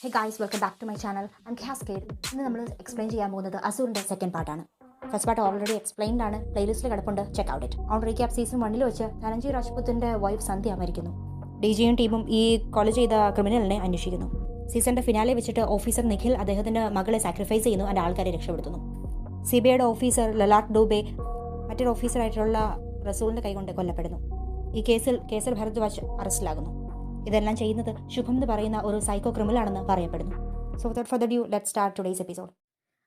Hey guys, welcome back to my channel. I'm Cascade. ഇന്ന് നമ്മൾ explain ചെയ്യാൻ പോകുന്നത് അസുറിൻ്റെ സെക്കൻഡ് പാർട്ടാണ്. ഫസ്റ്റ് പാർട്ട് ഓൾറെഡി എക്സ്പ്ലെയിൻഡ് ആണ്, പ്ലേലിസ്റ്റിൽ കിടപ്പുണ്ട്, check out it. On recap season 1 വെച്ച് ധനഞ്ജയ് രാജ്പുത്തിൻ്റെ വൈഫ് സന്ധ്യ മരിക്കുന്നു. ഡിജിയും ടീമും ഈ കൊല ചെയ്ത ക്രിമിനലിനെ അന്വേഷിക്കുന്നു. സീസണിൻ്റെ ഫിനാലെ വെച്ചിട്ട് ഓഫീസർ നിഖിൽ അദ്ദേഹത്തിൻ്റെ മകളെ സാക്രിഫൈസ് ചെയ്യുന്നു, അതിൻ്റെ ആൾക്കാരെ രക്ഷപ്പെടുത്തുന്നു. CBIയുടെ ഓഫീസർ ലലാട്ട് ഡൂബെ മറ്റൊരു ഓഫീസറായിട്ടുള്ള റസൂലിൻ്റെ കൈകൊണ്ട് കൊല്ലപ്പെടുന്നു. ഈ കേസിൽ കേസർ ഭരദ്വാജ് അറസ്റ്റിലാകുന്നു. ഇതെല്ലാം ചെയ്യുന്നത് ശുഭം എന്ന് പറയുന്ന ഒരു സൈക്കോ ക്രിമിനലാണെന്ന് പറയപ്പെടുന്നു. So without further due, let's start today's episode.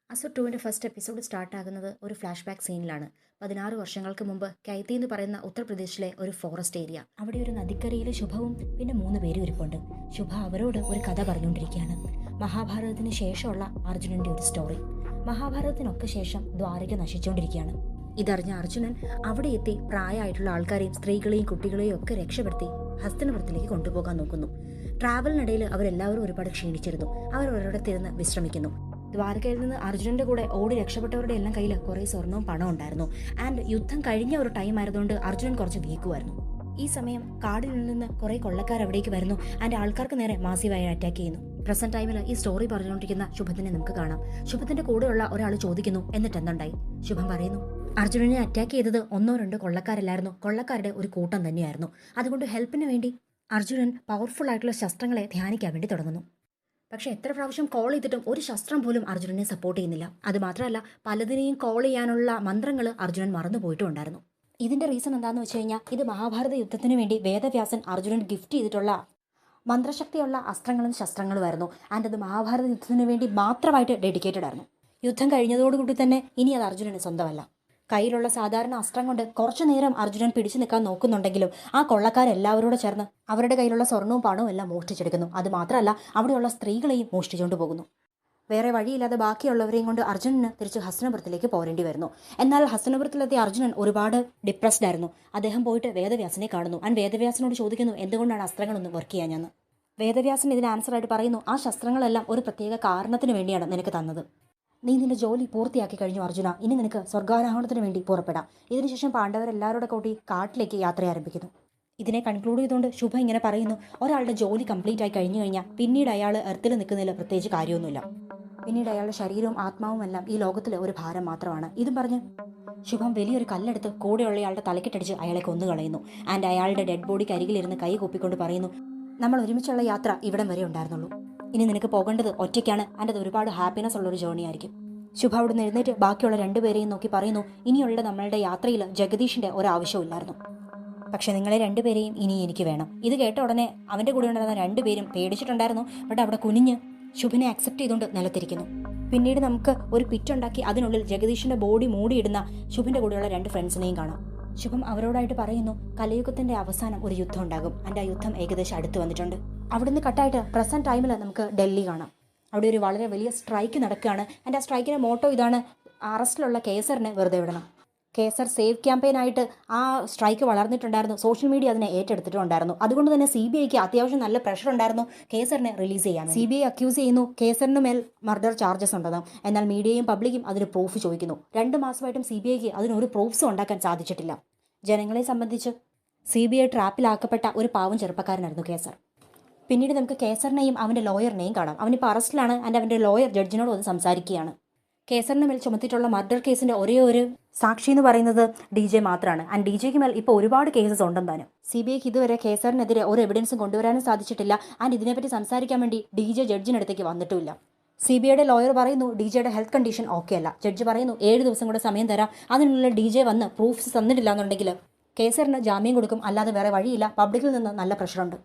Asur 2ൻ്റെ ഫസ്റ്റ് എപ്പിസോഡ് സ്റ്റാർട്ട് ആകുന്നത് ഒരു ഫ്ലാഷ് ബാക്ക് സീനിലാണ്. 16 വർഷങ്ങൾക്ക് മുമ്പ് കൈത്തി എന്ന് പറയുന്ന ഉത്തർപ്രദേശിലെ ഒരു ഫോറസ്റ്റ് ഏരിയ. അവിടെ ഒരു നദിക്കരയിൽ ശുഭവും പിന്നെ 3 പേരും ഇരിപ്പുണ്ട്. ശുഭ അവരോട് ഒരു കഥ പറഞ്ഞുകൊണ്ടിരിക്കുകയാണ്. മഹാഭാരതത്തിന് ശേഷമുള്ള അർജുനന്റെ ഒരു സ്റ്റോറി. മഹാഭാരതത്തിനൊക്കെ ശേഷം ദ്വാരക നശിച്ചുകൊണ്ടിരിക്കുകയാണ്. ഇതറിഞ്ഞ അർജുനൻ അവിടെ എത്തി പ്രായമായിട്ടുള്ള ആൾക്കാരെയും സ്ത്രീകളെയും കുട്ടികളെയും ഒക്കെ രക്ഷപ്പെടുത്തി ഹസ്തിനപുരത്തിലേക്ക് കൊണ്ടുപോകാൻ നോക്കുന്നു. ട്രാവലിനിടയിൽ അവരെല്ലാവരും ഒരുപാട് ക്ഷീണിച്ചിരുന്നു. അവർ ഒരിടത്തിരുന്ന് വിശ്രമിക്കുന്നു. ദ്വാരകയിൽ നിന്ന് അർജുനന്റെ കൂടെ ഓടി രക്ഷപ്പെട്ടവരുടെ എല്ലാം കയ്യിൽ കുറേ സ്വർണവും പണവും ഉണ്ടായിരുന്നു. ആൻഡ് യുദ്ധം കഴിഞ്ഞ ഒരു ടൈം ആയതുകൊണ്ട് അർജുനൻ കുറച്ച് വീക്കുമായിരുന്നു. ഈ സമയം കാടിൽ നിന്ന് കുറേ കൊള്ളക്കാർ അവിടേക്ക് വരുന്നു. ആൻഡ് ആൾക്കാർക്ക് നേരെ മാസീവായി അറ്റാക്ക് ചെയ്യുന്നു. പ്രസന്റ് ടൈമിൽ ഈ സ്റ്റോറി പറഞ്ഞുകൊണ്ടിരിക്കുന്ന ശുഭത്തിനെ നമുക്ക് കാണാം. ശുഭത്തിന്റെ കൂടെയുള്ള ഒരാൾ ചോദിക്കുന്നു, എന്നിട്ട് എന്തുണ്ടായി? ശുഭം പറയുന്നു, അർജുനനെ അറ്റാക്ക് ചെയ്തത് 1-2 കൊള്ളക്കാരല്ലായിരുന്നു, കൊള്ളക്കാരുടെ ഒരു കൂട്ടം തന്നെയായിരുന്നു. അതുകൊണ്ട് ഹെൽപ്പിന് വേണ്ടി അർജുനൻ പവർഫുൾ ആയിട്ടുള്ള ശസ്ത്രങ്ങളെ ധ്യാനിക്കാൻ വേണ്ടി തുടങ്ങുന്നു. പക്ഷെ എത്ര പ്രാവശ്യം കോൾ ചെയ്തിട്ടും ഒരു ശസ്ത്രം പോലും അർജുനനെ സപ്പോർട്ട് ചെയ്യുന്നില്ല. അതുമാത്രമല്ല, പലതിനെയും കോൾ ചെയ്യാനുള്ള മന്ത്രങ്ങൾ അർജുനൻ മറന്നുപോയിട്ടും ഉണ്ടായിരുന്നു. ഇതിന്റെ റീസൺ എന്താണെന്ന് വെച്ച് കഴിഞ്ഞാൽ, ഇത് മഹാഭാരത യുദ്ധത്തിന് വേണ്ടി വേദവ്യാസൻ അർജുനൻ ഗിഫ്റ്റ് ചെയ്തിട്ടുള്ള മന്ത്രശക്തിയുള്ള അസ്ത്രങ്ങളും ശസ്ത്രങ്ങളുമായിരുന്നു. ആൻഡ് അത് മഹാഭാരത യുദ്ധത്തിന് വേണ്ടി മാത്രമായിട്ട് ഡെഡിക്കേറ്റഡ് ആയിരുന്നു. യുദ്ധം കഴിഞ്ഞതോടുകൂടി തന്നെ ഇനി അത് അർജുനന് സ്വന്തമല്ല. കയ്യിലുള്ള സാധാരണ അസ്ത്രം കൊണ്ട് കുറച്ചു നേരം അർജുനൻ പിടിച്ചു നിൽക്കാൻ നോക്കുന്നുണ്ടെങ്കിലും ആ കൊള്ളക്കാരെല്ലാവരോട് ചേർന്ന് അവരുടെ കയ്യിലുള്ള സ്വർണവും പണവും എല്ലാം മോഷ്ടിച്ചെടുക്കുന്നു. അത് മാത്രമല്ല, അവിടെയുള്ള സ്ത്രീകളെയും മോഷ്ടിച്ചുകൊണ്ട് പോകുന്നു. വേറെ വഴിയില്ലാതെ ബാക്കിയുള്ളവരെയും കൊണ്ട് അർജുനന് തിരിച്ച് ഹസ്തിനപുരത്തിലേക്ക് പോരേണ്ടി വരുന്നു. എന്നാൽ ഹസ്തിനപുരത്തിലെത്തിയ അർജുനൻ ഒരുപാട് ഡിപ്രസ്ഡ് ആയിരുന്നു. അദ്ദേഹം പോയിട്ട് വേദവ്യാസനെ കാണുന്നു. ആൻഡ് വേദവ്യാസനോട് ചോദിക്കുന്നു, എന്തുകൊണ്ടാണ് അസ്ത്രങ്ങളൊന്നും വർക്ക് ചെയ്യാൻ ഞാൻ? വേദവ്യാസൻ ഇതിന് ആൻസറായിട്ട് പറയുന്നു, ആ ശസ്ത്രങ്ങളെല്ലാം ഒരു പ്രത്യേക കാരണത്തിന് വേണ്ടിയാണ് നിനക്ക് തന്നത്. നീ നിന്റെ ജോലി പൂർത്തിയാക്കി കഴിഞ്ഞു അർജുന. ഇനി നിനക്ക് സ്വർഗാരോഹണത്തിന് വേണ്ടി പുറപ്പെടാം. ഇതിനുശേഷം പാണ്ഡവരെല്ലാവരുടെ കൂടി കാട്ടിലേക്ക് യാത്ര ആരംഭിക്കുന്നു. ഇതിനെ കൺക്ലൂഡ് ചെയ്തുകൊണ്ട് ശുഭ ഇങ്ങനെ പറയുന്നു, ഒരാളുടെ ജോലി കംപ്ലീറ്റ് ആയി കഴിഞ്ഞു കഴിഞ്ഞാൽ പിന്നീട് അയാൾ എർത്തിൽ നിൽക്കുന്നതിൽ പ്രത്യേകിച്ച് കാര്യമൊന്നുമില്ല. പിന്നീട് അയാളുടെ ശരീരവും ആത്മാവും എല്ലാം ഈ ലോകത്തിലെ ഒരു ഭാരം മാത്രമാണ്. ഇതും പറഞ്ഞ് ശുഭം വലിയൊരു കല്ലെടുത്ത് കൂടെയുള്ളയാളുടെ തലക്കെട്ടടിച്ച് അയാളെ കൊന്നുകളയുന്നു. ആൻഡ് അയാളുടെ ഡെഡ് ബോഡിക്ക് അരികിലിരുന്ന് കൈ കൂപ്പിക്കൊണ്ട് പറയുന്നു, നമ്മൾ ഒരുമിച്ചുള്ള യാത്ര ഇവിടം വരെ ഉണ്ടായിരുന്നുള്ളൂ. ഇനി നിനക്ക് പോകേണ്ടത് ഒറ്റയ്ക്കാണ്. ആൻഡ് അത് ഒരുപാട് ഹാപ്പിനെസ് ഉള്ളൊരു ജേർണി ആയിരിക്കും. ശുഭ അവിടെ നിന്ന് എഴുന്നേറ്റ് ബാക്കിയുള്ള 2 പേരെയും നോക്കി പറയുന്നു, ഇനിയുള്ള നമ്മളുടെ യാത്രയിൽ ജഗദീഷിന്റെ ഒരാവശ്യമില്ലായിരുന്നു. പക്ഷെ നിങ്ങളെ 2 പേരെയും ഇനി എനിക്ക് വേണം. ഇത് കേട്ട ഉടനെ അവന്റെ കൂടെ ഉണ്ടായിരുന്ന 2 പേരും പേടിച്ചിട്ടുണ്ടായിരുന്നു. ബട്ട് അവിടെ കുനിഞ്ഞ് ശുഭനെ അക്സെപ്റ്റ് ചെയ്തുകൊണ്ട് നിലത്തിരിക്കുന്നു. പിന്നീട് നമുക്ക് ഒരു പിറ്റുണ്ടാക്കി അതിനുള്ളിൽ ജഗദീഷിന്റെ ബോഡി മൂടിയിടുന്ന ശുഭന്റെ കൂടെയുള്ള 2 ഫ്രണ്ട്സിനെയും കാണാം. ശുഭം അവരോടായിട്ട് പറയുന്നു, കലയുഗത്തിന്റെ അവസാനം ഒരു യുദ്ധം ഉണ്ടാകും. ആൻഡ് ആ യുദ്ധം ഏകദേശം അടുത്ത് വന്നിട്ടുണ്ട്. അവിടുന്ന് കട്ടായിട്ട് പ്രസന്റ് ടൈമിൽ നമുക്ക് ഡൽഹി കാണാം. അവിടെ ഒരു വളരെ വലിയ സ്ട്രൈക്ക് നടക്കുകയാണ്. ആൻഡ് ആ സ്ട്രൈക്കിന്റെ മോട്ടോ ഇതാണ്, അറസ്റ്റിലുള്ള കേസറിനെ വെറുതെ വിടണം. കേസർ സേവ് ക്യാമ്പയിനായിട്ട് ആ സ്ട്രൈക്ക് വളർന്നിട്ടുണ്ടായിരുന്നു. സോഷ്യൽ മീഡിയ അതിനെ ഏറ്റെടുത്തിട്ടുണ്ടായിരുന്നു. അതുകൊണ്ട് തന്നെ CBIക്ക് അത്യാവശ്യം നല്ല പ്രഷർ ഉണ്ടായിരുന്നു കേസറിനെ റിലീസ് ചെയ്യാൻ. CBI അക്യൂസ് ചെയ്യുന്നു കേസറിന് മേൽ മർഡർ ചാർജസ് ഉണ്ടെന്ന്. എന്നാൽ മീഡിയയും പബ്ലിക്കും അതിന് പ്രൂഫ് ചോദിക്കുന്നു. 2 മാസമായിട്ടും CBIക്ക് അതിനൊരു പ്രൂഫ്സും ഉണ്ടാക്കാൻ സാധിച്ചിട്ടില്ല. ജനങ്ങളെ സംബന്ധിച്ച് CBI ട്രാപ്പിലാക്കപ്പെട്ട ഒരു പാവം ചെറുപ്പക്കാരനായിരുന്നു കേസർ. പിന്നീട് നമുക്ക് കേസറിനെയും അവൻ്റെ ലോയറിനെയും കാണാം. അവനിപ്പോൾ അറസ്റ്റിലാണ്. ആൻഡ് അവൻ്റെ ലോയർ ജഡ്ജിനോട് വന്ന് സംസാരിക്കുകയാണ്. കേസറിന് മേൽ ചുമത്തിയിട്ടുള്ള മർഡർ കേസിൻ്റെ ഒരേ ഒരു സാക്ഷി എന്ന് പറയുന്നത് DJ മാത്രമാണ്. ആൻഡ് DJക്ക് മേൽ ഇപ്പോൾ ഒരുപാട് കേസസ് ഉണ്ടെന്ന് താനും. CBIക്ക് ഇതുവരെ കേസറിനെതിരെ ഒരു എവിഡൻസും കൊണ്ടുവരാനും സാധിച്ചിട്ടില്ല. ആൻഡ് ഇതിനെപ്പറ്റി സംസാരിക്കാൻ വേണ്ടി DJ ജഡ്ജിനടുത്തേക്ക് വന്നിട്ടുമില്ല. CBIയുടെ ലോയർ പറയുന്നു DJയുടെ ഹെൽത്ത് കണ്ടീഷൻ ഓക്കെ അല്ല. ജഡ്ജി പറയുന്നു 7 ദിവസം കൂടെ സമയം തരാം. അതിനുള്ളിൽ DJ വന്ന് പ്രൂഫ്സ് തന്നിട്ടില്ല എന്നുണ്ടെങ്കിൽ കേസറിന് ജാമ്യം കൊടുക്കും. അല്ലാതെ വേറെ വഴിയില്ല. പബ്ലിക്കിൽ നിന്ന് നല്ല പ്രഷറുണ്ട്.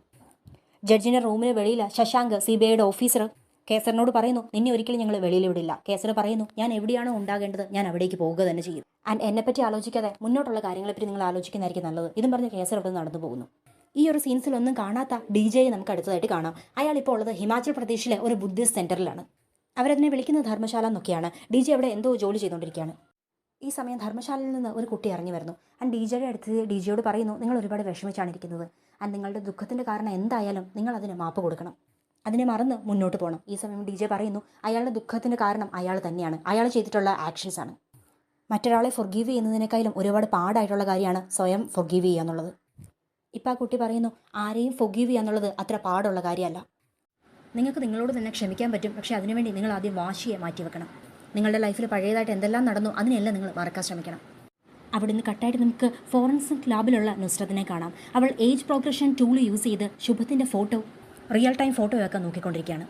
ജഡ്ജിന്റെ റൂമിന് വെളിയിൽ ശശാങ്ക് CBIയുടെ ഓഫീസർ കേസറിനോട് പറയുന്നു, നിന്നെ ഒരിക്കലും ഞങ്ങൾ വെളിയിൽ വിടില്ല. കേസർ പറയുന്നു, ഞാൻ എവിടെയാണോ ഉണ്ടാകേണ്ടത് ഞാൻ അവിടേക്ക് പോവുക തന്നെ ചെയ്യും. ആൻഡ് എന്നെപ്പറ്റി ആലോചിക്കാതെ മുന്നോട്ടുള്ള കാര്യങ്ങളെപ്പറ്റി നിങ്ങൾ ആലോചിക്കുന്നതായിരിക്കും നല്ലത്. ഇതും പറഞ്ഞ് കേസർ ഇവിടെ നടന്നു പോകുന്നു. ഈ ഒരു സീൻസിലൊന്നും കാണാത്ത DJയെ നമുക്ക് അടുത്തതായിട്ട് കാണാം. അയാൾ ഇപ്പോൾ ഉള്ളത് ഹിമാചൽ പ്രദേശിലെ ഒരു ബുദ്ധിസ്റ്റ് സെന്ററിലാണ്. അവരതിനെ വിളിക്കുന്നത് ധർമ്മശാല എന്നൊക്കെയാണ്. DJ അവിടെ എന്തോ ജോലി ചെയ്തുകൊണ്ടിരിക്കുകയാണ്. ഈ സമയം ധർമ്മശാലയിൽ നിന്ന് ഒരു കുട്ടി ഇറങ്ങി വരുന്നു. ആൻഡ് DJയുടെ അടുത്ത് DJയോട് പറയുന്നു, നിങ്ങൾ ഒരുപാട് വിഷമിച്ചാണ് ഇരിക്കുന്നത്. ആൻഡ് നിങ്ങളുടെ ദുഃഖത്തിൻ്റെ കാരണം എന്തായാലും നിങ്ങൾ അതിന് മാപ്പ് കൊടുക്കണം. അതിനെ മറന്ന് മുന്നോട്ട് പോകണം. ഈ സമയം DJ പറയുന്നു, അയാളുടെ ദുഃഖത്തിൻ്റെ കാരണം അയാൾ തന്നെയാണ്, അയാൾ ചെയ്തിട്ടുള്ള ആക്ഷൻസാണ്. മറ്റൊരാളെ ഫൊർഗീവ് ചെയ്യുന്നതിനേക്കാളും ഒരുപാട് പാടായിട്ടുള്ള കാര്യമാണ് സ്വയം ഫൊർഗീവ് ചെയ്യുക എന്നുള്ളത്. ഇപ്പം ആ കുട്ടി പറയുന്നു, ആരെയും ഫൊർഗീവ് ചെയ്യുക എന്നുള്ളത് അത്ര പാടുള്ള കാര്യമല്ല. നിങ്ങൾക്ക് നിങ്ങളോട് തന്നെ ക്ഷമിക്കാൻ പറ്റും, പക്ഷേ അതിനുവേണ്ടി നിങ്ങൾ ആദ്യം വാശിയെ മാറ്റിവെക്കണം. നിങ്ങളുടെ ലൈഫിൽ പഴയതായിട്ട് എന്തെല്ലാം നടന്നു അതിനെല്ലാം നിങ്ങൾ മറക്കാൻ ശ്രമിക്കണം. അവിടെ നിന്ന് കട്ടായിട്ട് നമുക്ക് ഫോറൻസിക് ലാബിലുള്ള നുസ്രത്തിനെ കാണാം. അവൾ ഏജ് പ്രോഗ്രഷൻ ടൂൾ യൂസ് ചെയ്ത് ശുഭത്തിൻ്റെ ഫോട്ടോ റിയൽ ടൈം ഫോട്ടോ ആക്കാൻ നോക്കിക്കൊണ്ടിരിക്കുകയാണ്.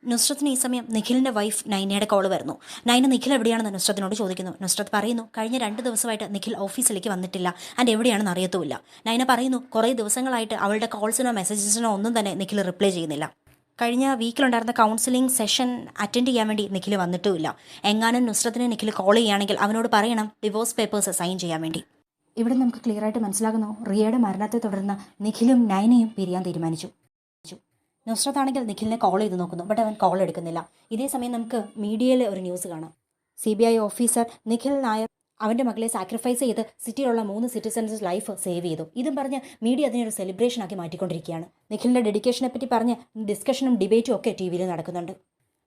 നുസ്രത്തിന് ഈ സമയം നിഖിലിൻ്റെ വൈഫ് നൈനയുടെ കോൾ വരുന്നു. നൈന നിഖിൽ എവിടെയാണെന്ന് നുസ്രത്തിനോട് ചോദിക്കുന്നു. നുസ്രത്ത് പറയുന്നു, കഴിഞ്ഞ 2 ദിവസമായിട്ട് നിഖിൽ ഓഫീസിലേക്ക് വന്നിട്ടില്ല, ആൻഡ് എവിടെയാണെന്ന് അറിയത്തുമില്ല. നൈന പറയുന്നു, കുറേ ദിവസങ്ങളായിട്ട് അവളുടെ കോൾസിനോ മെസ്സേജസിനോ ഒന്നും തന്നെ നിഖിൽ റിപ്ലൈ ചെയ്യുന്നില്ല. കഴിഞ്ഞ വീക്കിലുണ്ടായിരുന്ന കൗൺസിലിംഗ് സെഷൻ അറ്റൻഡ് ചെയ്യാൻ വേണ്ടി നിഖിൽ വന്നിട്ടുമില്ല. എങ്ങാനും നുസ്രത്തിന് നിഖിൽ കോൾ ചെയ്യുകയാണെങ്കിൽ അവനോട് പറയണം ഡിവോഴ്സ് പേപ്പേഴ്സ് സൈൻ ചെയ്യാൻ വേണ്ടി. ഇവിടെ നമുക്ക് ക്ലിയർ ആയിട്ട് മനസ്സിലാകുന്നു, റിയയുടെ മരണത്തെ തുടർന്ന് നിഖിലും നൈനയും പിരിയാൻ തീരുമാനിച്ചു. നുസ്രത്താണെങ്കിൽ നിഖിലിനെ കോൾ ചെയ്ത് നോക്കുന്നു, ബട്ട് അവൻ കോൾ എടുക്കുന്നില്ല. ഇതേ സമയം നമുക്ക് മീഡിയയിൽ ഒരു ന്യൂസ് കാണാം. CBI ഓഫീസർ നിഖിൽ നായർ അവൻ്റെ മകളെ സാക്രിഫൈസ് ചെയ്ത് സിറ്റിയിലുള്ള 3 സിറ്റിസൺസ് ലൈഫ് സേവ് ചെയ്തു. ഇതും പറഞ്ഞ് മീഡിയ അതിനൊരു സെലിബ്രേഷനാക്കി മാറ്റിക്കൊണ്ടിരിക്കുകയാണ്. നിഖിലിൻ്റെ ഡെഡിക്കേഷനെ പറ്റി പറഞ്ഞ് ഡിസ്കഷനും ഡിബേറ്റും ഒക്കെ TV-യിൽ നടക്കുന്നുണ്ട്.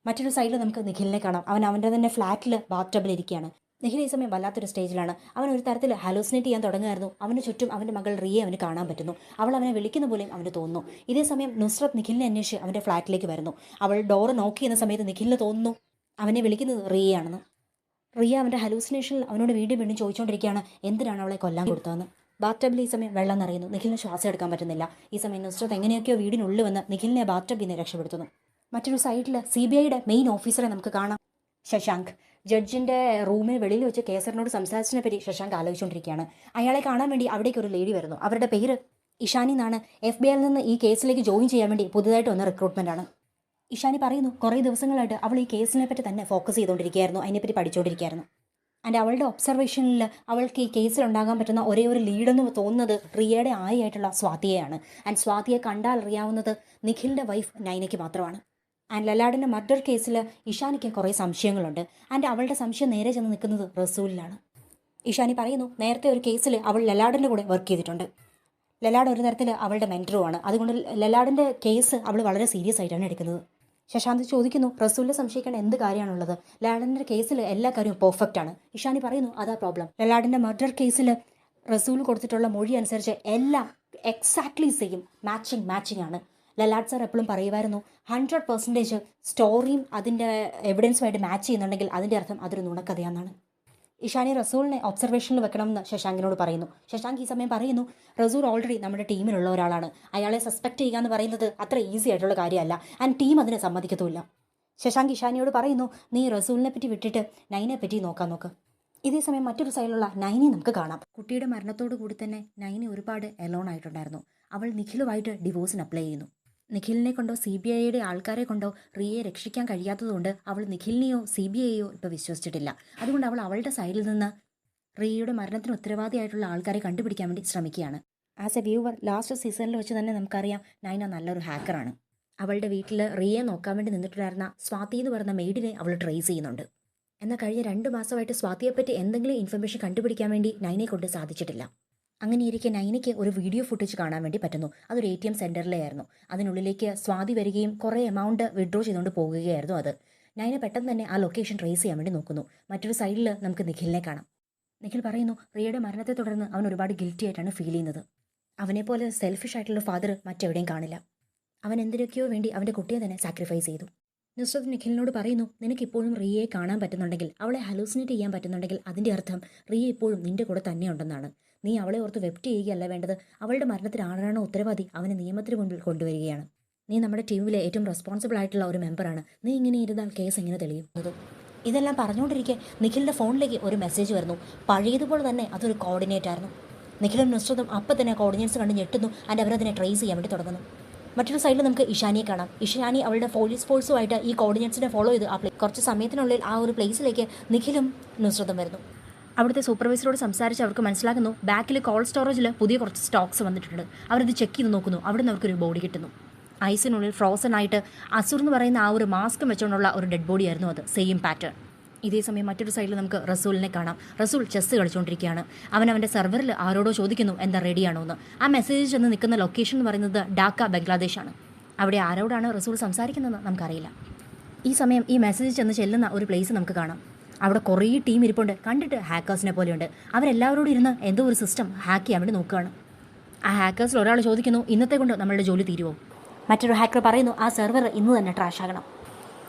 മറ്റൊരു സൈഡിൽ നമുക്ക് നിഖിലിനെ കാണാം. അവൻ അവൻ്റെ തന്നെ ഫ്ലാറ്റിൽ ബാത്ടബിലിരിക്കുകയാണ്. നിഖിൽ ഈ സമയം വല്ലാത്തൊരു സ്റ്റേജിലാണ്. അവൻ ഒരു തരത്തിൽ ഹാലൂസിനേറ്റ് ചെയ്യാൻ തുടങ്ങുമായിരുന്നു. അവന് ചുറ്റും അവൻ്റെ മകൾ റിയെ അവന് കാണാൻ പറ്റുന്നു. അവൾ അവനെ വിളിക്കുന്ന പോലെയും അവന് തോന്നുന്നു. ഇതേ സമയം നുസ്രത്ത് നിഖിലിനെ അന്വേഷിച്ച് അവൻ്റെ ഫ്ലാറ്റിലേക്ക് വരുന്നു. അവൾ ഡോറ് നോക്ക് ചെയ്യുന്ന സമയത്ത് നിഖിലിന് തോന്നുന്നു അവനെ വിളിക്കുന്നത് റിയയാണെന്ന്. റിയ അവൻ്റെ ഹലൂസിനേഷനിൽ അവനോട് വീണ്ടും വീണ്ടും ചോദിച്ചുകൊണ്ടിരിക്കുകയാണ് എന്തിനാണ് അവളെ കൊല്ലാൻ കൊടുത്തതെന്ന്. ബാത്ടബിൽ ഈ സമയം വെള്ളം നിറയുന്നു. നിഖിലിന് ശ്വാസം എടുക്കാൻ പറ്റുന്നില്ല. ഈ സമയം നുസ്രത്ത് എങ്ങനെയൊക്കെയോ വീടിനുള്ളിൽ വന്ന് നിഖിലിനെ ബാത്ടബിൽ നിന്ന് രക്ഷപ്പെടുത്തുന്നു. മറ്റൊരു സൈഡിൽ CBIയുടെ മെയിൻ ഓഫീസറെ നമുക്ക് കാണാം, ശശാങ്ക്. ജഡ്ജിൻ്റെ റൂമിന് വെളിയിൽ വെച്ച് കേസറിനോട് സംസാരിച്ചതിനെ പറ്റി ശശാങ്ക് ആലോചിച്ചുകൊണ്ടിരിക്കുകയാണ്. അയാളെ കാണാൻ വേണ്ടി അവിടേക്ക് ഒരു ലേഡി വരുന്നു. അവരുടെ പേര് ഇഷാനി എന്നാണ്. FBI-യിൽ നിന്ന് ഈ കേസിലേക്ക് ജോയിൻ ചെയ്യാൻ വേണ്ടി പുതുതായിട്ട് വന്ന റിക്രൂട്ട്മെൻറ്റാണ്. ഇഷാനി പറയുന്നു, കുറേ ദിവസങ്ങളായിട്ട് അവൾ ഈ കേസിനെ പറ്റി തന്നെ ഫോക്കസ് ചെയ്തുകൊണ്ടിരിക്കുകയായിരുന്നു, അതിനെപ്പറ്റി പഠിച്ചുകൊണ്ടിരിക്കുകയായിരുന്നു. ആൻഡ് അവളുടെ ഒബ്സർവേഷനിൽ അവൾക്ക് ഈ കേസിൽ ഉണ്ടാകാൻ പറ്റുന്ന ഒരേ ഒരു ലീഡെന്ന് തോന്നുന്നത് റിയയുടെ ആയിട്ടുള്ള സ്വാതിയെയാണ്. ആൻഡ് സ്വാതിയെ കണ്ടാൽ അറിയാവുന്നത് നിഖിലിൻ്റെ വൈഫ് നൈനയ്ക്ക് മാത്രമാണ്. ആൻഡ് ലലാഡിൻ്റെ മർഡർ കേസിൽ ഇഷാനിക്ക് കുറേ സംശയങ്ങളുണ്ട്. ആൻഡ് അവളുടെ സംശയം നേരെ ചെന്ന് നിൽക്കുന്നത് റസൂലിലാണ്. ഇഷാനി പറയുന്നു, നേരത്തെ ഒരു കേസിൽ അവൾ ലലാഡിൻ്റെ കൂടെ വർക്ക് ചെയ്തിട്ടുണ്ട്. ലലാഡ് ഒരു തരത്തിൽ അവളുടെ മെൻറ്ററുമാണ്. അതുകൊണ്ട് ലലാഡിൻ്റെ കേസ് അവൾ വളരെ സീരിയസ് ആയിട്ടാണ് എടുക്കുന്നത്. ശശാന്ത് ചോദിക്കുന്നു, റസൂലിനെ സംശയിക്കേണ്ട എന്ത് കാര്യമാണുള്ളത്? ലലാഡിൻ്റെ കേസിൽ എല്ലാ കാര്യവും പെർഫെക്റ്റ് ആണ്. ഇഷാനി പറയുന്നു, അതാ പ്രോബ്ലം. ലലാഡിൻ്റെ മർഡർ കേസിൽ റസൂൽ കൊടുത്തിട്ടുള്ള മൊഴി അനുസരിച്ച് എല്ലാം എക്സാക്ട്ലി സെയിം മാച്ചിങ് ആണ്. ലലാഡ് സാർ എപ്പോഴും പറയുമായിരുന്നു 100% സ്റ്റോറിയും അതിൻ്റെ എവിഡൻസുമായിട്ട് മാച്ച് ചെയ്യുന്നുണ്ടെങ്കിൽ അതിൻ്റെ അർത്ഥം അതൊരു നുണക്കഥയാണെന്നാണ്. ഇഷാനി റസൂലിനെ ഒബ്സർവേഷനിൽ വെക്കണമെന്ന് ശശാങ്കിനോട് പറയുന്നു. ശശാങ്ക് ഈ സമയം പറയുന്നു, റസൂൽ ഓൾറെഡി നമ്മുടെ ടീമിലുള്ള ഒരാളാണ്. അയാളെ സസ്പെക്ട് ചെയ്യുക എന്ന് പറയുന്നത് അത്ര ഈസി ആയിട്ടുള്ള കാര്യമല്ല. ആൻഡ് ടീം അതിനെ സമ്മതിക്കത്തുമില്ല. ശശാങ്ക് ഇഷാനിയോട് പറയുന്നു, നീ റസൂലിനെ പറ്റി വിട്ടിട്ട് നൈനെ പറ്റി നോക്ക്. ഇതേ സമയം മറ്റൊരു സൈഡിലുള്ള നൈനെ നമുക്ക് കാണാം. കുട്ടിയുടെ മരണത്തോടു കൂടി തന്നെ നൈനെ ഒരുപാട് എലോൺ ആയിട്ടുണ്ടായിരുന്നു. അവൾ നിഖിലുമായിട്ട് ഡിവോഴ്സിന് അപ്ലൈ ചെയ്യുന്നു. നിഖിലിനെ കൊണ്ടോ CBIയുടെ ആൾക്കാരെ കൊണ്ടോ റിയയെ രക്ഷിക്കാൻ കഴിയാത്തതുകൊണ്ട് അവൾ നിഖിലിനെയോ CBIയെയോ ഇപ്പോൾ വിശ്വസിച്ചിട്ടില്ല. അതുകൊണ്ട് അവൾ അവളുടെ സൈഡിൽ നിന്ന് റിയയുടെ മരണത്തിന് ഉത്തരവാദിയായിട്ടുള്ള ആൾക്കാരെ കണ്ടുപിടിക്കാൻ വേണ്ടി ശ്രമിക്കുകയാണ്. ആസ് എ വ്യൂവർ ലാസ്റ്റ് സീസണിൽ വെച്ച് തന്നെ നമുക്കറിയാം നൈന നല്ലൊരു ഹാക്കറാണ്. അവളുടെ വീട്ടിൽ റിയയെ നോക്കാൻ വേണ്ടി നിന്നിട്ടുണ്ടായിരുന്ന സ്വാതി എന്ന് പറയുന്ന മെയ്ഡിനെ അവൾ ട്രേസ് ചെയ്യുന്നുണ്ട്. എന്നാൽ കഴിഞ്ഞ 2 മാസമായിട്ട് സ്വാതിയെപ്പറ്റി എന്തെങ്കിലും ഇൻഫർമേഷൻ കണ്ടുപിടിക്കാൻ വേണ്ടി നൈനയെ കൊണ്ട് സാധിച്ചിട്ടില്ല. അങ്ങനെയിരിക്കെ നൈനയ്ക്ക് ഒരു വീഡിയോ ഫുട്ടേജ് കാണാൻ വേണ്ടി പറ്റുന്നു. അതൊരു ATM സെൻറ്ററിലായിരുന്നു. അതിനുള്ളിലേക്ക് സ്വാതി വരികയും കുറേ എമൗണ്ട് വിഡ്രോ ചെയ്തുകൊണ്ട് പോകുകയായിരുന്നു അത്. നൈന പെട്ടെന്ന് തന്നെ ആ ലൊക്കേഷൻ ട്രേസ് ചെയ്യാൻ വേണ്ടി നോക്കുന്നു. മറ്റൊരു സൈഡിൽ നമുക്ക് നിഖിലിനെ കാണാം. നിഖിൽ പറയുന്നു, റിയയുടെ മരണത്തെ തുടർന്ന് അവൻ ഒരുപാട് ഗിൽറ്റി ആയിട്ടാണ് ഫീൽ ചെയ്യുന്നത്. അവനെപ്പോലെ സെൽഫിഷ് ആയിട്ടുള്ള ഫാദർ മറ്റെവിടെയും കാണില്ല. അവൻ എന്തിനൊക്കെയോ വേണ്ടി അവൻ്റെ കുട്ടിയെ തന്നെ സാക്രിഫൈസ് ചെയ്തു. നുസ്രത്ത് നിഖിലിനോട് പറയുന്നു, നിനക്കിപ്പോഴും റിയയെ കാണാൻ പറ്റുന്നുണ്ടെങ്കിൽ, അവളെ ഹലൂസിനേറ്റ് ചെയ്യാൻ പറ്റുന്നുണ്ടെങ്കിൽ അതിൻ്റെ അർത്ഥം റിയ ഇപ്പോഴും നിൻ്റെ കൂടെ തന്നെയുണ്ടെന്നാണ്. നീ അവളെ ഓർത്ത് വെപ്റ്റ് ചെയ്യുകയല്ല വേണ്ടത്. അവളുടെ മരണത്തിന് ആരാണോ ഉത്തരവാദി അവനെ നിയമത്തിന് മുൻപിൽ കൊണ്ടുവരികയാണ്. നീ നമ്മുടെ ടീമിലെ ഏറ്റവും റെസ്പോൺസിബിൾ ആയിട്ടുള്ള ഒരു മെമ്പറാണ്. നീ ഇങ്ങനെ ഇരുന്നാൽ കേസ് എങ്ങനെ തെളിയുന്നത്? ഇതെല്ലാം പറഞ്ഞുകൊണ്ടിരിക്കെ നിഖിലിൻ്റെ ഫോണിലേക്ക് ഒരു മെസ്സേജ് വരുന്നു. പഴയതുപോലെ തന്നെ അതൊരു കോർഡിനേറ്റ് ആയിരുന്നു. നിഖിലും നുസ്രത്തും അപ്പം തന്നെ കോർഡിനേറ്റ്സ് കണ്ട് ഞെട്ടുന്നു. ആൻഡ് അവരതിനെ ട്രേസ് ചെയ്യാൻ വേണ്ടി തുടങ്ങുന്നു. മറ്റൊരു സൈഡിൽ നമുക്ക് ഇഷാനിയെ കാണാം. ഇഷാനി അവളുടെ പോലീസ് ഫോഴ്സുമായിട്ട് ഈ കോർഡിനേറ്റ്സിനെ ഫോളോ ചെയ്ത് കുറച്ച് സമയത്തിനുള്ളിൽ ആ ഒരു പ്ലേസിലേക്ക് നിഖിലും നുസ്രത്തും വരുന്നു. അവിടുത്തെ സൂപ്പർവൈസറോട് സംസാരിച്ച് അവർക്ക് മനസ്സിലാക്കുന്നു ബാക്കിൽ കോൾഡ് സ്റ്റോറേജിൽ പുതിയ കുറച്ച് സ്റ്റോക്സ് വന്നിട്ടുണ്ട്. അവരത് ചെക്ക് ചെയ്ത് നോക്കുന്നു. അവിടെ നിന്ന് അവർക്കൊരു ബോഡി കിട്ടുന്നു. ഐസിനുള്ളിൽ ഫ്രോസൺ ആയിട്ട് അസുർ എന്ന് പറയുന്ന ആ ഒരു മാസ്ക് വെച്ചുകൊണ്ടുള്ള ഒരു ഡെഡ് ബോഡി ആയിരുന്നു അത്. Same pattern. ഇതേ സമയം മറ്റൊരു സൈഡിൽ നമുക്ക് റസൂലിനെ കാണാം. റസൂൽ ചെസ് കളിച്ചുകൊണ്ടിരിക്കുകയാണ്. അവൻ്റെ സെർവറിൽ ആരോടോ ചോദിക്കുന്നു എന്താ റെഡിയാണോ എന്ന്. ആ മെസ്സേജ് ചെന്ന് നിൽക്കുന്ന ലൊക്കേഷൻ എന്ന് പറയുന്നത് ഡാക്ക, ബംഗ്ലാദേശാണ്. അവിടെ ആരോടാണ് റസൂൽ സംസാരിക്കുന്നതെന്ന് നമുക്കറിയില്ല. ഈ സമയം ഈ മെസ്സേജ് ചെന്ന് ചെല്ലുന്ന ഒരു പ്ലേസ് നമുക്ക് കാണാം. അവിടെ കുറേ ടീം ഇരിപ്പുണ്ട്. കണ്ടിട്ട് ഹാക്കേഴ്സിനെ പോലെയുണ്ട്. അവരെല്ലാവരോടും ഇരുന്ന് എന്തോ ഒരു സിസ്റ്റം ഹാക്ക് ചെയ്യാൻ വേണ്ടി നോക്കുകയാണ്. ആ ഹാക്കേഴ്സിൽ ഒരാൾ ചോദിക്കുന്നു, ഇന്നത്തെ കൊണ്ട് നമ്മളുടെ ജോലി തീരുമോ? മറ്റൊരു ഹാക്കർ പറയുന്നു ആ സെർവർ ഇന്ന് തന്നെ ട്രാഷ് ആകണം.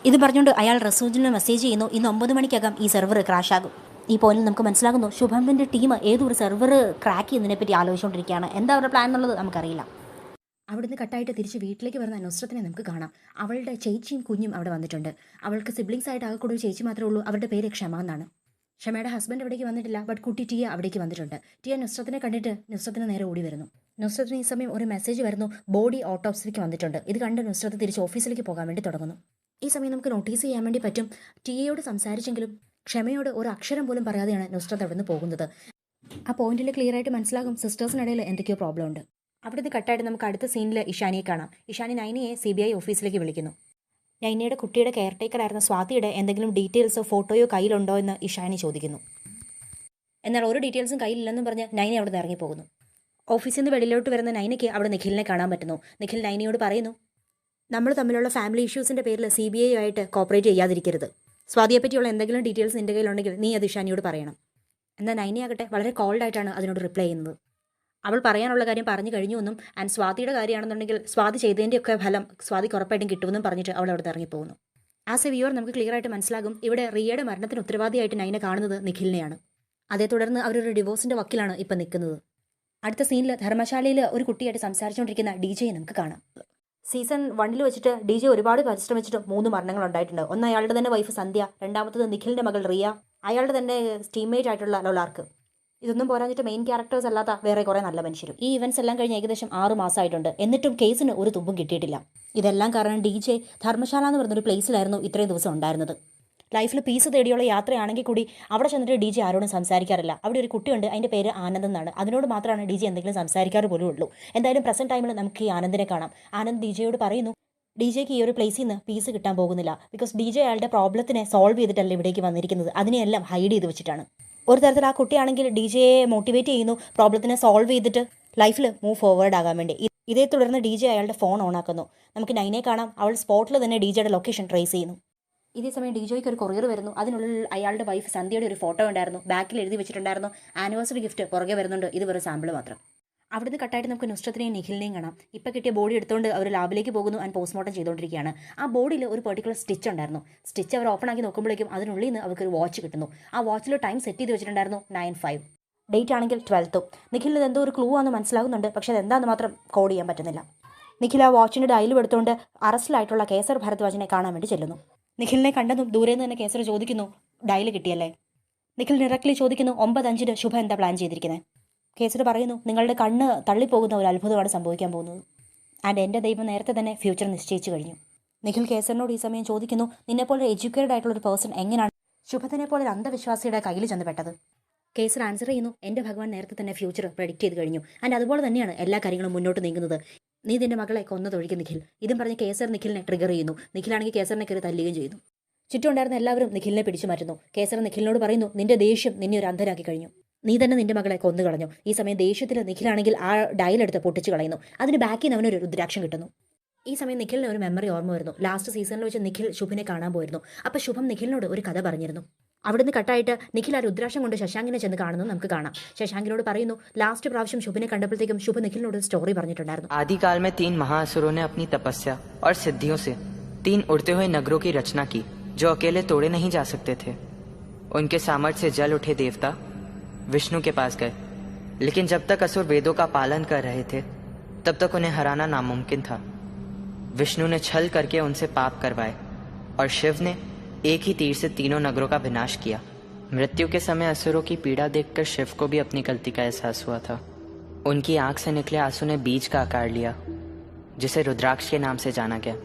ഇത് പറഞ്ഞുകൊണ്ട് അയാൾ റസൂജിന് മെസ്സേജ് ചെയ്യുന്നു, ഇന്ന് 9 മണിക്കകം ഈ സെർവർ ക്രാഷ് ആകും. ഈ പോയിന്റിൽ നമുക്ക് മനസ്സിലാകുന്നു ശുഭമിൻ്റെ ടീം ഏതൊരു സെർവർ ക്രാക്ക് ചെയ്യുന്നതിനെപ്പറ്റി ആലോചിച്ചുകൊണ്ടിരിക്കുകയാണ്. എന്താ അവരുടെ പ്ലാൻ എന്നുള്ളത് നമുക്കറിയില്ല. അവിടുന്ന് കട്ടായിട്ട് തിരിച്ച് വീട്ടിലേക്ക് വരുന്ന നുസ്രത്തിനെ നമുക്ക് കാണാം. അവളുടെ ചേച്ചിയും കുഞ്ഞും അവിടെ വന്നിട്ടുണ്ട്. അവൾക്ക് സിബ്ലിങ്സ് ആയിട്ട് ആകെ കൂടെ ഒരു ചേച്ചി മാത്രമേ ഉള്ളൂ. അവരുടെ പേര് ക്ഷമ എന്നാണ്. ക്ഷമയുടെ ഹസ്ബൻഡ് അവിടേക്ക് വന്നിട്ടില്ല, ബട്ട് കുട്ടി ടിയ അവിടേക്ക് വന്നിട്ടുണ്ട്. ടിയ നുസ്രത്തിനെ കണ്ടിട്ട് നുസ്രത്തിന് നേരെ ഓടി വരുന്നു. നുസ്രത്തിന് ഈ സമയം ഒരു മെസ്സേജ് വരുന്നു, ബോഡി ഓട്ടോപ്സിക്ക് വന്നിട്ടുണ്ട്. ഇത് കണ്ട് നുസ്രത്ത് തിരിച്ച് ഓഫീസിലേക്ക് പോകാൻ വേണ്ടി തുടങ്ങുന്നു. ഈ സമയം നമുക്ക് നോട്ടീസ് ചെയ്യാൻ വേണ്ടി പറ്റും, ടിയയോട് സംസാരിച്ചെങ്കിലും ക്ഷമയോട് ഒരു അക്ഷരം പോലും പറയാതെയാണ് നുസ്രത്ത് അവിടെ നിന്ന് പോകുന്നത്. ആ പോയിന്റിൽ ക്ലിയർ ആയിട്ട് മനസ്സിലാകും സിസ്റ്റേഴ്സിനിടയിൽ എന്തൊക്കെയോ പ്രോബ്ലം ഉണ്ട്. അവിടുന്ന് കട്ടായിട്ട് നമുക്ക് അടുത്ത സീനിൽ ഇഷാനിയെ കാണാം. ഇഷാനി നൈനയെ CBI ഓഫീസിലേക്ക് വിളിക്കുന്നു. നൈനയുടെ കുട്ടിയുടെ കെയർ ടേക്കറായിരുന്ന സ്വാതിയുടെ എന്തെങ്കിലും ഡീറ്റെയിൽസോ ഫോട്ടോയോ കയ്യിലുണ്ടോ എന്ന് ഇഷാനി ചോദിക്കുന്നു. എന്നാൽ ഒരു ഡീറ്റെയിൽസും കയ്യിലില്ലെന്നും പറഞ്ഞ് നൈന അവിടെ നിന്ന് ഇറങ്ങിപ്പോകുന്നു. ഓഫീസിൽ നിന്ന് വെളിയിലോട്ട് വരുന്ന നൈനയ്ക്ക് അവിടെ നിഖിലിനെ കാണാൻ പറ്റുന്നു. നിഖിൽ നൈനയോട് പറയുന്നു, നമ്മൾ തമ്മിലുള്ള ഫാമിലി ഇഷ്യൂസിൻ്റെ പേരിൽ CBI ആയിട്ട് കോപ്പറേറ്റ് ചെയ്യാതിരിക്കരുത്. സ്വാതിയെപ്പറ്റിയുള്ള എന്തെങ്കിലും ഡീറ്റെയിൽസ് നിൻ്റെ കയ്യിലുണ്ടെങ്കിൽ നീ അത് ഇഷാനിയോട് പറയണം. എന്നാൽ നൈനയാകട്ടെ വളരെ കോൾഡായിട്ടാണ് അതിനോട് റിപ്ലൈ ചെയ്യുന്നത്. അവൾ പറയാനുള്ള കാര്യം പറഞ്ഞു കഴിഞ്ഞു എന്നും ആൻഡ് സ്വാതിയുടെ കാര്യമാണെന്നുണ്ടെങ്കിൽ സ്വാതി ചെയ്തതിൻ്റെയൊക്കെ ഫലം സ്വാതിക്ക് ഉറപ്പായിട്ടും കിട്ടുമെന്നും പറഞ്ഞിട്ട് അവൾ അവിടെ ഇറങ്ങിപ്പോകുന്നു. ആസ് എ വ്യൂവർ നമുക്ക് ക്ലിയർ ആയിട്ട് മനസ്സിലാകും ഇവിടെ റിയയുടെ മരണത്തിന് ഉത്തരവാദിയായിട്ട് നൈന കാണുന്നത് നിഖിലിനെയാണ്. അതേ തുടർന്ന് അവരൊരു ഡിവോഴ്സിൻ്റെ വക്കിലാണ് ഇപ്പം നിൽക്കുന്നത്. അടുത്ത സീനിൽ ധർമ്മശാലയിൽ ഒരു കുട്ടിയായിട്ട് സംസാരിച്ചുകൊണ്ടിരിക്കുന്ന DJ നമുക്ക് കാണാം. സീസൺ 1 വെച്ചിട്ട് DJ ഒരുപാട് പരിശ്രമിച്ചിട്ട് 3 മരണങ്ങൾ ഉണ്ടായിട്ടുണ്ട്. ഒന്ന് അയാളുടെ തന്നെ വൈഫ് സന്ധ്യ, രണ്ടാമത്തത് നിഖിലിൻ്റെ മകൾ റിയ, അയാളുടെ തന്നെ ടീംമേറ്റ് ആയിട്ടുള്ള ലൊലാർക്ക്. ഇതൊന്നും പോരാഞ്ഞിട്ട് മെയിൻ ക്യാരക്ടേഴ്സ് അല്ലാത്ത വേറെ കുറേ നല്ല മനുഷ്യരും. ഈ ഇവൻറ്റ്സ് എല്ലാം കഴിഞ്ഞ് ഏകദേശം 6 മാസമായിട്ടുണ്ട്. എന്നിട്ടും കേസിന് ഒരു തുമ്പും കിട്ടിയിട്ടില്ല. ഇതെല്ലാം കാരണം DJ ധർമ്മശാല എന്ന് പറഞ്ഞൊരു പ്ലേസിലായിരുന്നു ഇത്രയും ദിവസം ഉണ്ടായിരുന്നത്. ലൈഫിൽ പീസ് തേടിയുള്ള യാത്രയാണെങ്കിൽ കൂടി അവിടെ ചെന്നിട്ട് DJ ആരോടും സംസാരിക്കാറില്ല. അവിടെ ഒരു കുട്ടിയുണ്ട്, അതിൻ്റെ പേര് ആനന്ദ് എന്നാണ്. അതിനോട് മാത്രമാണ് DJ എന്തെങ്കിലും സംസാരിക്കാറ് പോലും ഉള്ളൂ. എന്തായാലും പ്രസന്റ് ടൈമിൽ നമുക്ക് ഈ ആനന്ദിനെ കാണാം. ആനന്ദ് DJയോട് പറയുന്നു DJക്ക് ഈ ഒരു പ്ലേസിൽ നിന്ന് പീസ് കിട്ടാൻ പോകുന്നില്ല. ബിക്കോസ് DJ അയാളുടെ പ്രോബ്ലത്തിനെ സോൾവ് ചെയ്തിട്ടല്ല ഇവിടേക്ക് വന്നിരിക്കുന്നത്, അതിനെയെല്ലാം ഹൈഡ് ചെയ്ത് വെച്ചിട്ടാണ്. ഒരു തരത്തിൽ ആ കുട്ടിയാണെങ്കിൽ DJയെ മോട്ടിവേറ്റ് ചെയ്യുന്നു പ്രോബ്ലത്തിനെ സോൾവ് ചെയ്തിട്ട് ലൈഫിൽ മൂവ് ഫോർവേഡ് ആകാൻ വേണ്ടി. ഇതേ തുടർന്ന് DJ അയാളുടെ ഫോൺ ഓണാക്കുന്നു. നമുക്ക് നൈനെ കാണാം, അവൾ സ്പോട്ടിൽ തന്നെ DJയുടെ ലൊക്കേഷൻ ട്രേസ് ചെയ്യുന്നു. ഇതേ സമയം DJയ്ക്ക് ഒരു കൊറിയർ വരുന്നു. അതിനുള്ളിൽ അയാളുടെ വൈഫ് സന്ധ്യയുടെ ഒരു ഫോട്ടോ ഉണ്ടായിരുന്നു. ബാക്കിൽ എഴുതി വെച്ചിട്ടുണ്ടായിരുന്നു ആനിവേഴ്സറി ഗിഫ്റ്റ് പുറകെ വരുന്നുണ്ട്, ഇത് വെറും സാമ്പിൾ മാത്രം. അവിടുന്ന് കട്ടായിട്ട് നമുക്ക് നുസ്രത്തിനെയും നിഖിലിനെയും കാണാം. ഇപ്പം കിട്ടിയ ബോഡി എടുത്തുകൊണ്ട് അവർ ലാബിലേക്ക് പോകുന്നു ആൻഡ് പോസ്റ്റ്മോർട്ടം ചെയ്തുകൊണ്ടിരിക്കുകയാണ്. ആ ബോഡിയിൽ ഒരു പെർട്ടിക്കുലർ സ്റ്റിച്ച് ഉണ്ടായിരുന്നു. സ്റ്റിച്ച് അവർ ഓപ്പൺ ആക്കി നോക്കുമ്പോഴേക്കും അതിനുള്ളിൽ നിന്ന് അവർക്കൊരു വാച്ച് കിട്ടുന്നു. ആ വാച്ചിൽ ടൈം സെറ്റ് ചെയ്ത് വെച്ചിട്ടുണ്ടായിരുന്നു 9:05. ഡേറ്റ് ആണെങ്കിൽ 12th. നിഖിലിന് എന്തോ ഒരു ക്ലൂ ആണെന്ന് മനസ്സിലാകുന്നുണ്ട്, പക്ഷേ അതെന്താണെന്ന് മാത്രം കോഡ് ചെയ്യാൻ പറ്റുന്നില്ല. നിഖിൽ ആ വാച്ചിൻ്റെ ഡയലും എടുത്തുകൊണ്ട് അറസ്റ്റിലായിട്ടുള്ള കേസർ ഭരദ്വാജിനെ കാണാൻ വേണ്ടി ചെല്ലുന്നു. നിഖിലിനെ കണ്ടതും ദൂരെ നിന്ന് തന്നെ കേസർ ചോദിക്കുന്നു, ഡയൽ കിട്ടിയല്ലേ? നിഖിൽ ഡയറക്റ്റ്ലി ചോദിക്കുന്നു 9:05 ശുഭ എന്താ പ്ലാൻ ചെയ്തിരിക്കുന്നത്? കേസർ പറയുന്നു, നിങ്ങളുടെ കണ്ണ് തള്ളിപ്പോകുന്ന ഒരു അത്ഭുതമാണ് സംഭവിക്കാൻ പോകുന്നത്. ആൻഡ് എൻ്റെ ദൈവം നേരത്തെ തന്നെ ഫ്യൂച്ചർ നിശ്ചയിച്ചു കഴിഞ്ഞു. നിഖിൽ കേസറിനോട് ഈ സമയം ചോദിക്കുന്നു, നിന്നെപ്പോലെ എഡ്യൂക്കേറ്റഡ് ആയിട്ടുള്ള ഒരു പേഴ്സൺ എങ്ങനെയാണ് ശുഭത്തിനെ പോലെ ഒരു അന്ധവിശ്വാസിയുടെ കയ്യിൽ ചെന്ന് പെട്ടത്? കേസർ ആൻസർ ചെയ്യുന്നു, എൻ്റെ ഭഗവാൻ നേരത്തെ തന്നെ ഫ്യൂച്ചർ പ്രെഡിക്റ്റ് ചെയ്ത് കഴിഞ്ഞു. ആൻഡ് അതുപോലെ തന്നെയാണ് എല്ലാ കാര്യങ്ങളും മുന്നോട്ട് നീങ്ങുന്നത്. നീ നിന്റെ മകളെ കൊന്നതൊഴിക്കും നിഖിൽ. ഇതും പറഞ്ഞ് കേസർ നിഖിലിനെ ട്രിഗർ ചെയ്യുന്നു. നിഖിലാണെങ്കിൽ കേസറിനെ കയറി തല്ലുകയും ചെയ്യുന്നു. ചുറ്റുമുണ്ടായിരുന്ന എല്ലാവരും നിഖിലിനെ പിടിച്ചു മാറ്റുന്നു. കേസർ നിഖിലിനോട് പറയുന്നു, നിന്റെ ദേഷ്യം നിന്നെ ഒരു അന്ധനാക്കി കഴിഞ്ഞു. നീ തന്നെ നിന്റെ മകളെ കൊന്നു കളഞ്ഞു. ഈ സമയം ദേഷ്യത്തിൽ നിഖിലാണെങ്കിൽ ആ ഡയലെടുത്ത് പൊട്ടിച്ചു കളയുന്നു. അതിന് ബാക്കിൽ നിന്ന് അവനൊരു രുദ്രാക്ഷം കിട്ടുന്നു. ഈ സമയം നിഖിലിന് ഒരു മെമ്മറി ഓർമ്മ വരുന്നു. ലാസ്റ്റ് സീസണിൽ വെച്ച് നിഖിൽ ശുഭിനെ കാണാൻ പോയിരുന്നു. അപ്പോൾ ശുഭം നിഖിലിനോട് ഒരു കഥ പറഞ്ഞിരുന്നു. അവിടുന്ന് കട്ടായിട്ട് നിഖിൽ ആ രുദ്രാക്ഷം കൊണ്ട് ശശാങ്കിനെ ചെന്ന് കാണുന്നു നമുക്ക് കാണാം. ശശാങ്കിനോട് പറയുന്നു, ലാസ്റ്റ് പ്രാവശ്യം ശുഭിനെ കണ്ടപ്പോഴത്തേക്കും ശുഭ നിഖിലിനോട് ഒരു സ്റ്റോറി പറഞ്ഞിട്ടുണ്ടായിരുന്നു. आदिकाल में 3 महाअसुरों ने अपनी तपस्या और सिद्धियों से 3 उड़ते हुए नगरों की रचना की जो अकेले तोड़े नहीं जा सकते थे. उनके सामर्थ्य से जल उठे देवता विष्णु के पास गए, लेकिन जब तक असुर वेदों का पालन कर रहे थे तब तक उन्हें हराना नामुमकिन था. विष्णु ने छल करके उनसे पाप करवाए और शिव ने एक ही तीर से तीनों नगरों का विनाश किया. मृत्यु के समय असुरों की पीड़ा देखकर शिव को भी अपनी गलती का एहसास हुआ था. उनकी आंख से निकले आंसू ने बीज का आकार लिया, जिसे रुद्राक्ष के नाम से जाना गया.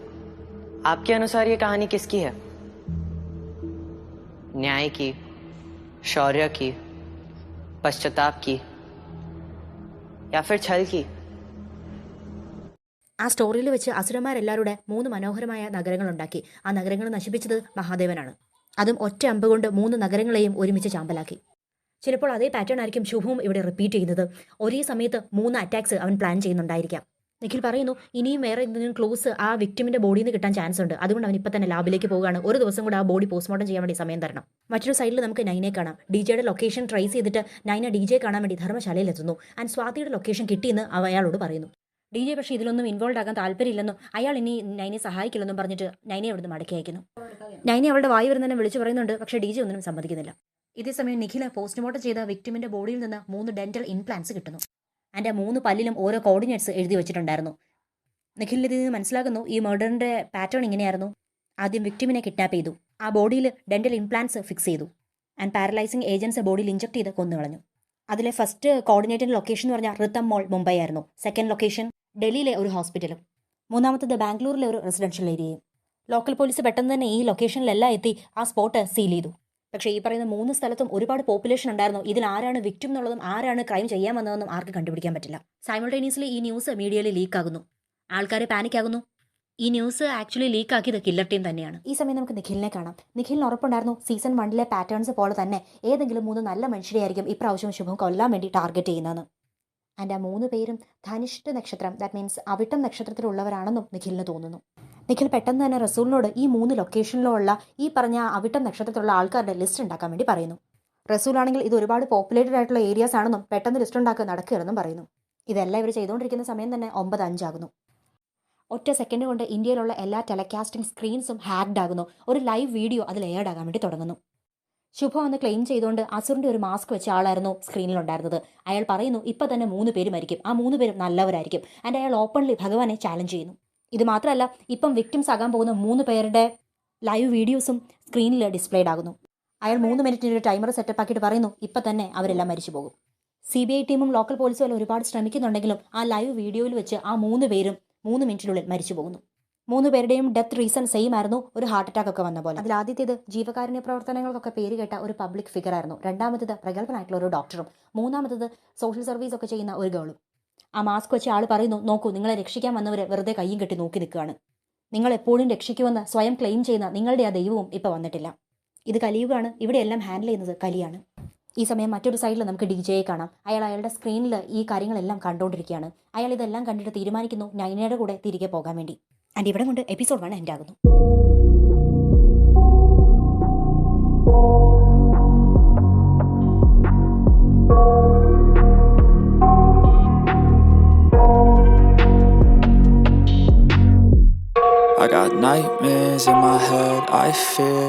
आपके अनुसार ये कहानी किसकी है? न्याय की, शौर्य की, पश्चाताप की, या फिर छल की? ആ സ്റ്റോറിയിൽ വെച്ച് അസുരന്മാരെല്ലാവരുടെ 3 മനോഹരമായ നഗരങ്ങളുണ്ടാക്കി. ആ നഗരങ്ങൾ നശിപ്പിച്ചത് മഹാദേവനാണ്. അതും ഒറ്റ അമ്പ് കൊണ്ട് 3 നഗരങ്ങളെയും ഒരുമിച്ച് ചാമ്പലാക്കി. ചിലപ്പോൾ അതേ പാറ്റേൺ ആയിരിക്കും ശുഭവും ഇവിടെ റിപ്പീറ്റ് ചെയ്യുന്നത്. ഒരേ സമയത്ത് 3 അറ്റാക്സ് അവൻ പ്ലാൻ ചെയ്യുന്നുണ്ടായിരിക്കാം. നിഖിൽ പറയുന്നു, ഇനിയും വേറെ എന്തെങ്കിലും ക്ലൂസ് ആ വിക്ടിമിന്റെ ബോഡിയിൽ നിന്ന് കിട്ടാൻ ചാൻസ് ഉണ്ട്. അതുകൊണ്ട് അവൻ ഇപ്പം തന്നെ ലാബിലേക്ക് പോവുകയാണ്. ഒരു ദിവസം കൂടെ ആ ബോഡി പോസ്റ്റ്മോർട്ടം ചെയ്യാൻ വേണ്ടി സമയം തരണം. മറ്റൊരു സൈഡിൽ നമുക്ക് നൈനെ കാണാം. DJയുടെ ലൊക്കേഷൻ ട്രേസ് ചെയ്തിട്ട് നൈന DJ കാണാൻ വേണ്ടി ധർമ്മശാലയിൽ എത്തുന്നു. ആൻഡ് സ്വാതിയുടെ ലൊക്കേഷൻ കിട്ടിയെന്ന് അയാളോട് പറയുന്നു. DJ പക്ഷേ ഇതിലൊന്നും ഇൻവോൾവ് ആകാൻ താല്പര്യമില്ലെന്നും അയാൾ ഇനി നൈനെ സഹായിക്കില്ലെന്നും പറഞ്ഞിട്ട് നൈനെ അവിടുന്ന് മടക്കി അയക്കുന്നു. നൈനെ അവളുടെ വായി വരുന്നതിനെ വിളിച്ചു പറയുന്നുണ്ട്, പക്ഷേ DJ ഒന്നിനും സമ്മതിക്കുന്നില്ല. ഇതേസമയം നിഖില പോസ്റ്റ്മോർട്ടം ചെയ്ത വിക്ടിമിന്റെ ബോഡിയിൽ നിന്ന് 3 ഡെന്റൽ ഇംപ്ലാന്റ്സ് കിട്ടുന്നു. അതിന്റെ 3 പല്ലിലും ഓരോ കോർഡിനേറ്റ്സ് എഴുതി വെച്ചിട്ടുണ്ടായിരുന്നു. നിഖിലിന് ഇതിൽ നിന്ന് മനസ്സിലാകുന്നു ഈ മർഡറിന്റെ പാറ്റേൺ ഇങ്ങനെയായിരുന്നു. ആദ്യം വിക്ടിമിനെ കിഡ്നാപ്പ് ചെയ്തു, ആ ബോഡിയിൽ ഡെന്റൽ ഇംപ്ലാന്റ്സ് ഫിക്സ് ചെയ്തു ആൻഡ് പാരലൈസിംഗ് ഏജൻസ് ബോഡിയിൽ ഇഞ്ചക്ട് ചെയ്ത് കൊന്നുകളഞ്ഞു. അതിലെ ഫസ്റ്റ് കോർഡിനേറ്റിന്റെ ലൊക്കേഷൻ എന്ന് പറഞ്ഞാൽ റിത്തം മോൾ മുംബൈ ആയിരുന്നു. സെക്കൻഡ് ലൊക്കേഷൻ ഡൽഹിയിലെ ഒരു ഹോസ്പിറ്റലും, മൂന്നാമത്തത് ബാംഗ്ലൂരിലെ ഒരു റെസിഡൻഷ്യൽ ഏരിയയും. ലോക്കൽ പോലീസ് പെട്ടെന്ന് തന്നെ ഈ ലൊക്കേഷനിലെല്ലാം എത്തി ആ സ്പോട്ട് സീൽ ചെയ്തു. പക്ഷേ ഈ പറയുന്ന 3 സ്ഥലത്തും ഒരുപാട് പോപ്പുലേഷൻ ഉണ്ടായിരുന്നു. ഇതിൽ ആരാണ് വിക്ടിം എന്നുള്ളതും ആരാണ് ക്രൈം ചെയ്യാൻ വന്നതെന്നും ആർക്ക് കണ്ടുപിടിക്കാൻ പറ്റില്ല. സൈമൾട്ടേനിയസ്ലി ഈ ന്യൂസ് മീഡിയയിൽ ലീക്ക് ആകുന്നു, ആൾക്കാർ പാനിക് ആകുന്നു. ഈ ന്യൂസ് ആക്ച്വലി ലീക്ക് ആക്കിയത് കില്ലർ ടീം തന്നെയാണ്. ഈ സമയം നമുക്ക് നിഖിലിനെ കാണാം. നിഖിലിന് ഉറപ്പുണ്ടായിരുന്നു സീസൺ 1 പാറ്റേൺസ് പോലെ തന്നെ ഏതെങ്കിലും 3 നല്ല മനുഷ്യരെയായിരിക്കും ഇപ്രാവശ്യം ശുഭം കൊല്ലാൻ വേണ്ടി ടാർഗറ്റ് ചെയ്യുന്നതെന്ന്. ആൻഡ് ആ 3 പേരും ധനിഷ്ഠ നക്ഷത്രം, ദാറ്റ് മീൻസ് അവിട്ടം നക്ഷത്രത്തിലുള്ളവരാണെന്നും നിഖിലിന് തോന്നുന്നു. നിഖിൽ പെട്ടെന്ന് തന്നെ റസൂലിനോട് ഈ 3 ലൊക്കേഷനിലുള്ള ഈ പറഞ്ഞ അവിട്ടം നക്ഷത്രത്തിലുള്ള ആൾക്കാരുടെ ലിസ്റ്റ് ഉണ്ടാക്കാൻ വേണ്ടി പറയുന്നു. റസൂലാണെങ്കിൽ ഇത് ഒരുപാട് പോപ്പുലേറ്റഡ് ആയിട്ടുള്ള ഏരിയാസ് ആണെന്നും പെട്ടെന്ന് ലിസ്റ്റ് ഉണ്ടാക്കുക നടക്കുകയെന്നും പറയുന്നു. ഇതെല്ലാം ഇവർ ചെയ്തുകൊണ്ടിരിക്കുന്ന സമയം തന്നെ 9:05 ആകുന്നു. ഒറ്റ സെക്കൻഡ് കൊണ്ട് ഇന്ത്യയിലുള്ള എല്ലാ ടെലികാസ്റ്റിംഗ് സ്ക്രീൻസും ഹാക്ഡ് ആകുന്നു. ഒരു ലൈവ് വീഡിയോ അതിൽ എയർഡ് ആകാൻ വേണ്ടി തുടങ്ങുന്നു. ശുഭ എന്ന് ക്ലെയിം ചെയ്തുകൊണ്ട് അസുറിന്റെ ഒരു മാസ്ക് വെച്ച ആളായിരുന്നു സ്ക്രീനിലുണ്ടായിരുന്നത്. അയാൾ പറയുന്നു ഇപ്പം തന്നെ 3 പേര് മരിക്കും, ആ 3 പേരും നല്ലവരായിരിക്കും. ആൻഡ് അയാൾ ഓപ്പൺലി ഭഗവാനെ ചാലഞ്ച് ചെയ്യുന്നു. ഇത് മാത്രമല്ല, ഇപ്പം വിക്ടിംസ് ആകാൻ പോകുന്ന 3 പേരുടെ ലൈവ് വീഡിയോസും സ്ക്രീനിൽ ഡിസ്പ്ലേഡ് ആകുന്നു. അയാൾ 3 മിനിറ്റിൻ്റെ ഒരു ടൈമർ സെറ്റപ്പ് ആക്കിയിട്ട് പറയുന്നു ഇപ്പം തന്നെ അവരെല്ലാം മരിച്ചു പോകും. CBI ടീമും ലോക്കൽ പോലീസും എല്ലാം ഒരുപാട് ശ്രമിക്കുന്നുണ്ടെങ്കിലും ആ ലൈവ് വീഡിയോയിൽ വെച്ച് ആ 3 പേരും 3 മിനിറ്റിനുള്ളിൽ മരിച്ചു പോകുന്നു. 3 പേരുടെയും ഡെത്ത് റീസൺ സെയിം ആയിരുന്നു, ഒരു ഹാർട്ട് അറ്റാക്ക് ഒക്കെ വന്ന പോലെ. അതിൽ ആദ്യത്തേത് ജീവകാരുണ്യ പ്രവർത്തനങ്ങൾക്കൊക്കെ പേര് കേട്ട ഒരു പബ്ലിക് ഫിഗർ ആയിരുന്നു. രണ്ടാമത്തേത് പ്രഗത്ഭനായിട്ടുള്ള ഒരു ഡോക്ടറും, മൂന്നാമത്തേത് സോഷ്യൽ സർവീസ് ഒക്കെ ചെയ്യുന്ന ഒരു ഗേളും. ആ മാസ്ക് വെച്ച ആൾ പറയുന്നു, നോക്കൂ, നിങ്ങളെ രക്ഷിക്കാൻ വന്നവർ വെറുതെ കയ്യും കെട്ടി നോക്കി നിൽക്കുകയാണ്. നിങ്ങൾ എപ്പോഴും രക്ഷിക്കുമെന്ന് സ്വയം ക്ലെയിം ചെയ്യുന്ന നിങ്ങളുടെ ആ ദൈവവും ഇപ്പോൾ വന്നിട്ടില്ല. ഇത് കലിയുഗമാണ്, ഇവിടെയെല്ലാം ഹാൻഡിൽ ചെയ്യുന്നത് കലിയാണ്. ഈ സമയം മറ്റൊരു സൈഡിൽ നമുക്ക് DJയെ കാണാം. അയാളുടെ സ്ക്രീനിൽ ഈ കാര്യങ്ങളെല്ലാം കണ്ടുകൊണ്ടിരിക്കുകയാണ്. അയാൾ ഇതെല്ലാം കണ്ടിട്ട് തീരുമാനിക്കുന്നു നൈനയുടെ കൂടെ തിരികെ പോകാൻ വേണ്ടി. ആൻഡ് ഇവിടെ കൊണ്ട് എപ്പിസോഡ് 1 എൻഡ് ആകുന്നു. I got nightmares in my head, I fear